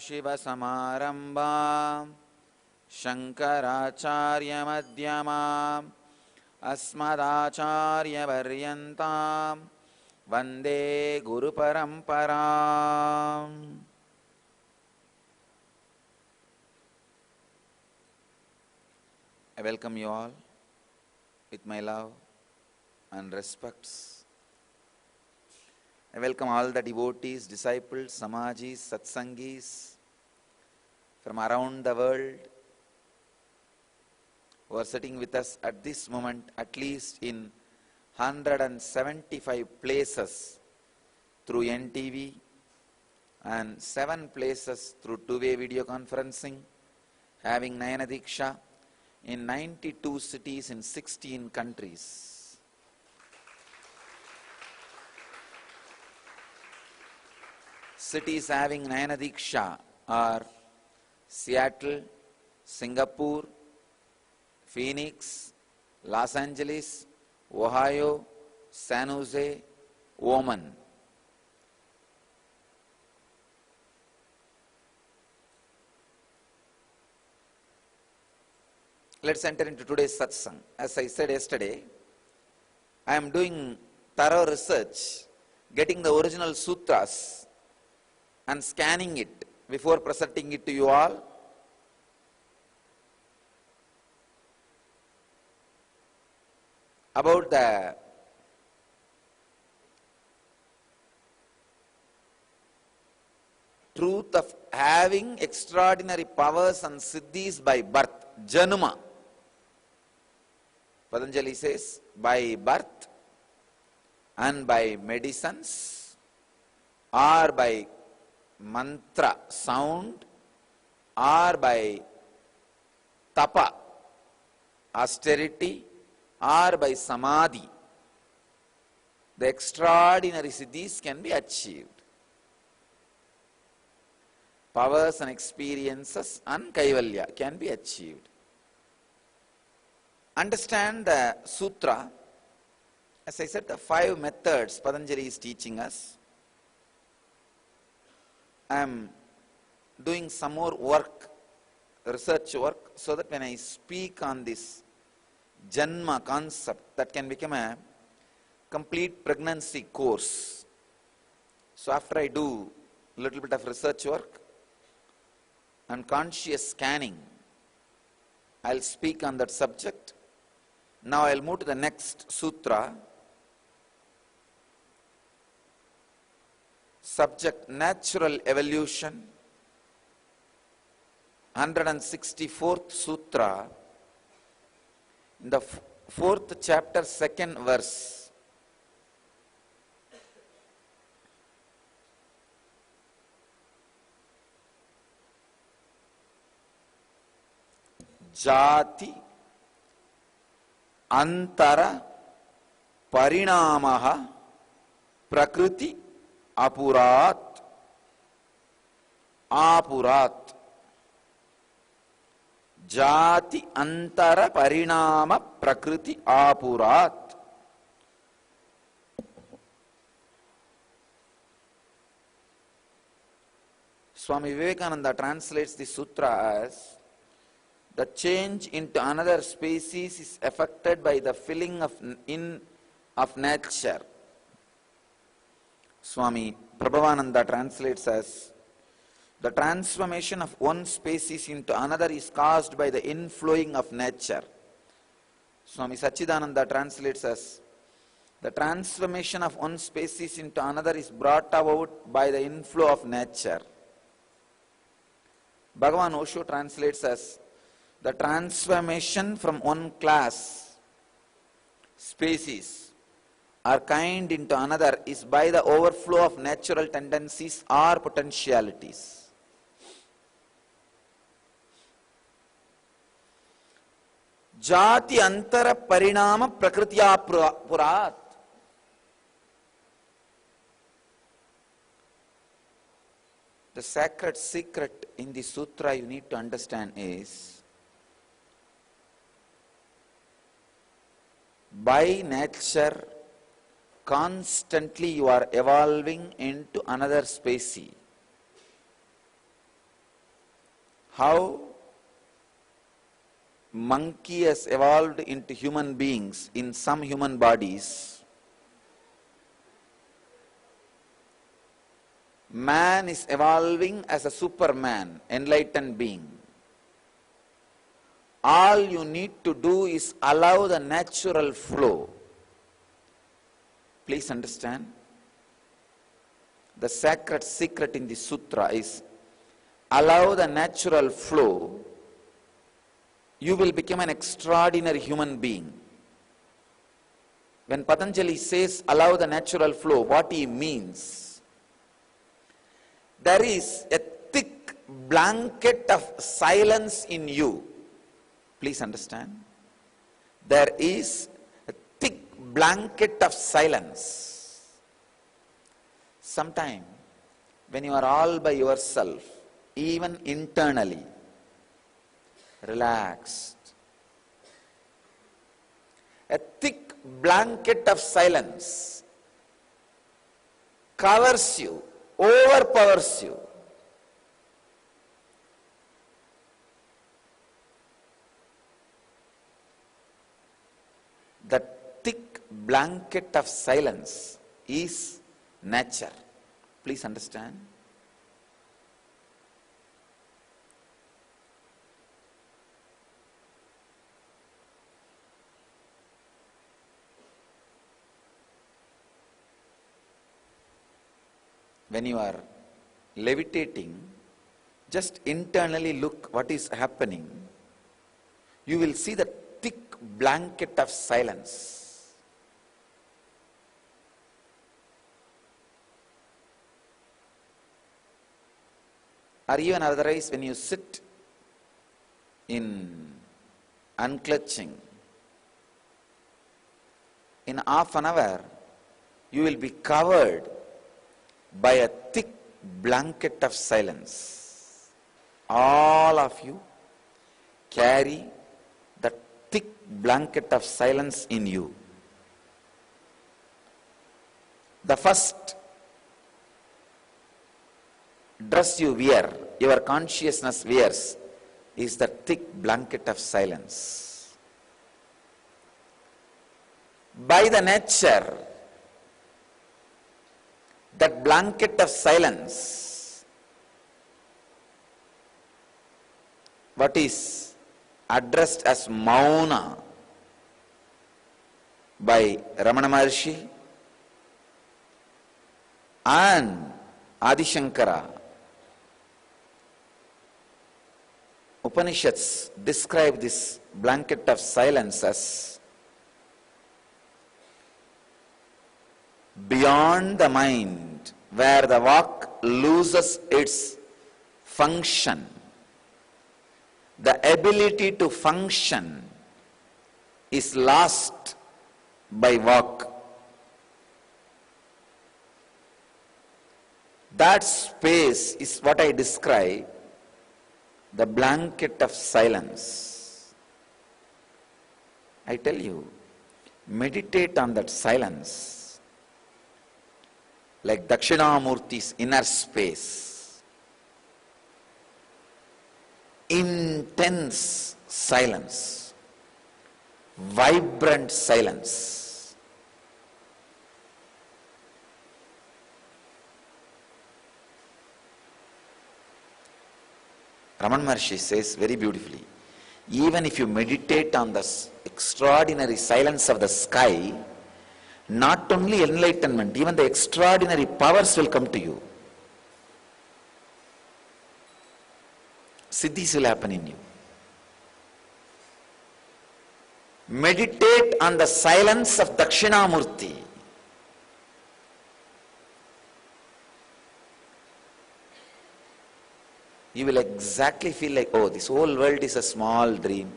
शिवसमारम्भां शङ्कराचार्यमध्यमाम् अस्मदाचार्यपर्यन्तां वन्दे गुरुपरम्पराम्. I welcome you all with my love and respects. I welcome all the devotees, disciples, samajis, satsangis from around the world who are sitting with us at this moment, at least in 175 places through NTV and 7 places through two-way video conferencing, having Nayana Diksha in 92 cities in 16 countries. Cities having Nayana Diksha are Seattle, Singapore, Phoenix, Los Angeles, Ohio, San Jose, Oman. Let's enter into today's satsang. As I said yesterday, I am doing thorough research, getting the original sutras and scanning it before presenting it to you all. About the truth of having extraordinary powers and siddhis by birth, janma. Patanjali says, by birth and by medicines or by mantra, sound, or by tapa, austerity, or by samadhi, the extraordinary siddhis can be achieved. Powers and experiences and kaivalya can be achieved. Understand the sutra. As I said, the 5 methods Patanjali is teaching us. I am doing some more work, research work, so that when I speak on this Janma concept, that can become a complete pregnancy course. So after I do a little bit of research work and conscious scanning, I'll speak on that subject. Now I'll move to the next sutra. Subject, natural evolution. 164th sutra. In the 4th chapter, 2nd verse. Jati antara parinamaha prakriti apurat. Apurat. Jati antara parinama prakriti apurat. Swami Vivekananda translates the sutra as, the change into another species is affected by the filling of nature. Swami Prabhavananda translates as, the transformation of one species into another is caused by the inflowing of nature. Swami Sachidananda translates as, the transformation of one species into another is brought about by the inflow of nature. Bhagavan Osho translates as, the transformation from one class, species, or kind into another is by the overflow of natural tendencies or potentialities. Jati antara parinama prakritya purat. The sacred secret in the sutra you need to understand is, by nature, constantly you are evolving into another species. how monkey has evolved into human beings in some human bodies, man is evolving as a superman, enlightened being. All you need to do is allow the natural flow. Please understand, the sacred secret in the sutra is allow the natural flow. You will become an extraordinary human being. When Patanjali says allow the natural flow, what he means, there is a thick blanket of silence in you. Please understand. There is a thick blanket of silence. Sometime when you are all by yourself, even internally, relaxed, a thick blanket of silence covers you, overpowers you. The thick blanket of silence is nature. Please understand. When you are levitating, just internally look what is happening. You will see the thick blanket of silence. Or even otherwise, when you sit in unclutching, in half an hour, you will be covered by a thick blanket of silence. All of you carry the thick blanket of silence in you. The first dress you wear, your consciousness wears, is the thick blanket of silence. By the nature, that blanket of silence, what is addressed as Mauna by Ramana Maharshi and Adi Shankara, Upanishads describe this blanket of silence as beyond the mind, where the vak loses its function. The ability to function is lost by vak. That space is what I describe, the blanket of silence. I tell you, meditate on that silence, like Dakshinamurti's inner space. Intense silence, vibrant silence. Ramana Maharshi says very beautifully, even if you meditate on the extraordinary silence of the sky, not only enlightenment, even the extraordinary powers will come to you. Siddhis will happen in you. Meditate on the silence of Dakshinamurti. You will exactly feel like, oh, this whole world is a small dream.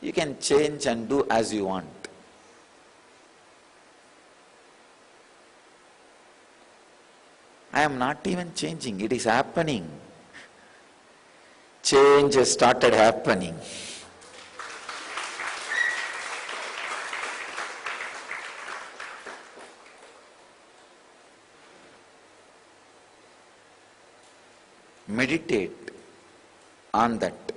You can change and do as you want. I am not even changing, it is happening. Change has started happening. Meditate on that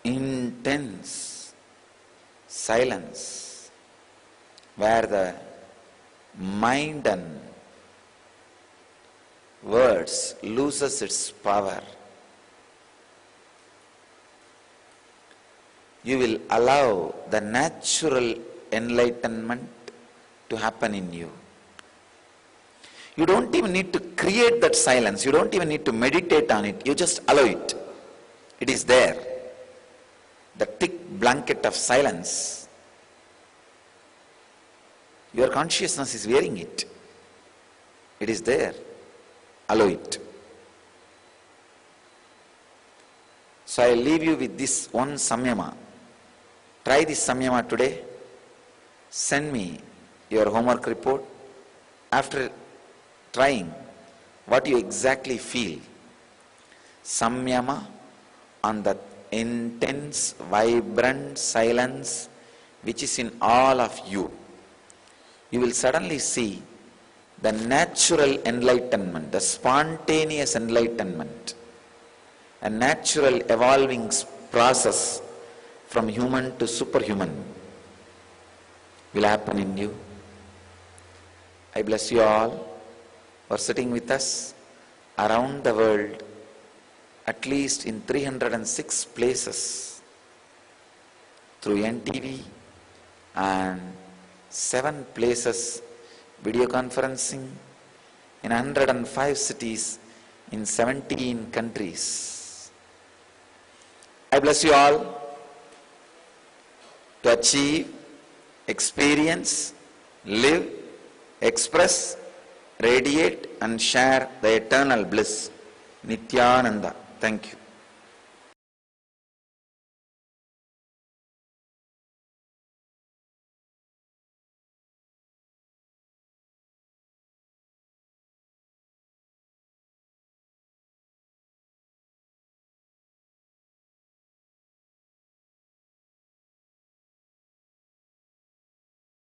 intense silence where the mind and words loses its power, you will allow the natural enlightenment to happen in you. You don't even need to create that silence. You don't even need to meditate on it. You just allow it. It is there. The thick blanket of silence. Your consciousness is wearing it. It is there. Allow it. So I leave you with this one samyama. Try this samyama today. Send me your homework report. After trying, what you exactly feel. Samyama on that intense, vibrant silence which is in all of you. You will suddenly see the natural enlightenment, the spontaneous enlightenment, a natural evolving process from human to superhuman will happen in you. I bless you all for sitting with us around the world, at least in 306 places through NTV and 7 places video conferencing in 105 cities in 17 countries. I bless you all to achieve, experience, live, express, radiate and share the eternal bliss. Nityananda. Thank you.